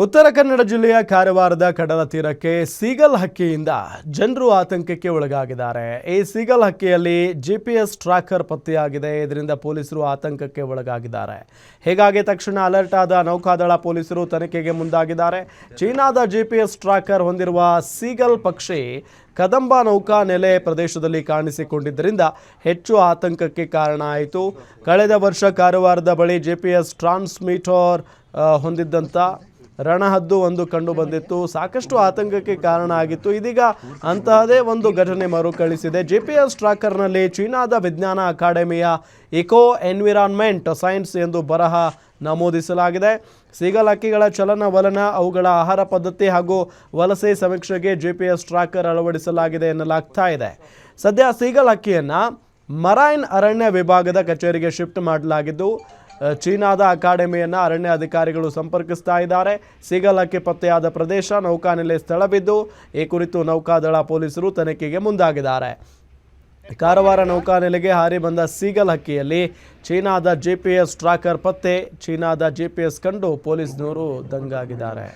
ಉತ್ತರ ಕನ್ನಡ ಜಿಲ್ಲೆಯ ಕಾರವಾರದ ಕಡಲ ತೀರಕ್ಕೆ ಸೀಗಲ್ ಹಕ್ಕಿಯಿಂದ ಜನರು ಆತಂಕಕ್ಕೆ ಒಳಗಾಗಿದ್ದಾರೆ. ಈ ಸೀಗಲ್ ಹಕ್ಕಿಯಲ್ಲಿ GPS ಟ್ರ್ಯಾಕರ್ ಪತ್ತೆಯಾಗಿದೆ. ಇದರಿಂದ ಪೊಲೀಸರು ಆತಂಕಕ್ಕೆ ಒಳಗಾಗಿದ್ದಾರೆ. ಹೀಗಾಗಿ ತಕ್ಷಣ ಅಲರ್ಟ್ ಆದ ನೌಕಾದಳ ಪೊಲೀಸರು ತನಿಖೆಗೆ ಮುಂದಾಗಿದ್ದಾರೆ. ಚೀನಾದ GPS ಟ್ರ್ಯಾಕರ್ ಹೊಂದಿರುವ ಸೀಗಲ್ ಪಕ್ಷಿ ಕದಂಬ ನೌಕಾ ನೆಲೆ ಪ್ರದೇಶದಲ್ಲಿ ಕಾಣಿಸಿಕೊಂಡಿದ್ದರಿಂದ ಹೆಚ್ಚು ಆತಂಕಕ್ಕೆ ಕಾರಣ ಆಯಿತು. ಕಳೆದ ವರ್ಷ ಕಾರವಾರದ ಬಳಿ GPS ಟ್ರಾನ್ಸ್ಮಿಟರ್ ಹೊಂದಿದ್ದಂಥ ರಣಹದ್ದು ಒಂದು ಕಂಡು ಬಂದಿತ್ತು. ಸಾಕಷ್ಟು ಆತಂಕಕ್ಕೆ ಕಾರಣ ಆಗಿತ್ತು. ಇದೀಗ ಅಂತಹದೇ ಒಂದು ಘಟನೆ ಮರುಕಳಿಸಿದೆ. GPS ಟ್ರ್ಯಾಕರ್ನಲ್ಲಿ ಚೀನಾದ ವಿಜ್ಞಾನ ಅಕಾಡೆಮಿಯ ಇಕೋ ಎನ್ವಿರಾನ್ಮೆಂಟ್ ಸೈನ್ಸ್ ಎಂದು ಬರಹ ನಮೂದಿಸಲಾಗಿದೆ. ಸೀಗಲ್ ಹಕ್ಕಿಗಳ ಚಲನವಲನ, ಅವುಗಳ ಆಹಾರ ಪದ್ಧತಿ ಹಾಗೂ ವಲಸೆ ಸಮೀಕ್ಷೆಗೆ GPS ಟ್ರ್ಯಾಕರ್ ಅಳವಡಿಸಲಾಗಿದೆ ಎನ್ನಲಾಗ್ತಾ ಇದೆ. ಸದ್ಯ ಸೀಗಲ್ ಹಕ್ಕಿಯನ್ನು ಮರೈನ್ ಅರಣ್ಯ ವಿಭಾಗದ ಕಚೇರಿಗೆ ಶಿಫ್ಟ್ ಮಾಡಲಾಗಿದ್ದು ಚೀನಾದ ಅಕಾಡೆಮಿಯನ್ನು ಅರಣ್ಯ ಅಧಿಕಾರಿಗಳು ಸಂಪರ್ಕಿಸ್ತಾ ಇದ್ದಾರೆ. ಸೀಗಲ್ ಹಕ್ಕಿ ಪತ್ತೆಯಾದ ಪ್ರದೇಶ ನೌಕಾನೆಲೆ ಸ್ಥಳವಿದ್ದು ಈ ಕುರಿತು ನೌಕಾದಳ ಪೊಲೀಸರು ತನಿಖೆಗೆ ಮುಂದಾಗಿದ್ದಾರೆ. ಕಾರವಾರ ನೌಕಾನೆಲೆಗೆ ಹಾರಿ ಬಂದ ಸೀಗಲ್ ಹಕ್ಕಿಯಲ್ಲಿ ಚೀನಾದ GPS ಟ್ರ್ಯಾಕರ್ ಪತ್ತೆ. ಚೀನಾದ GPS ಕಂಡು ಪೊಲೀಸ್ನವರು ದಂಗಾಗಿದ್ದಾರೆ.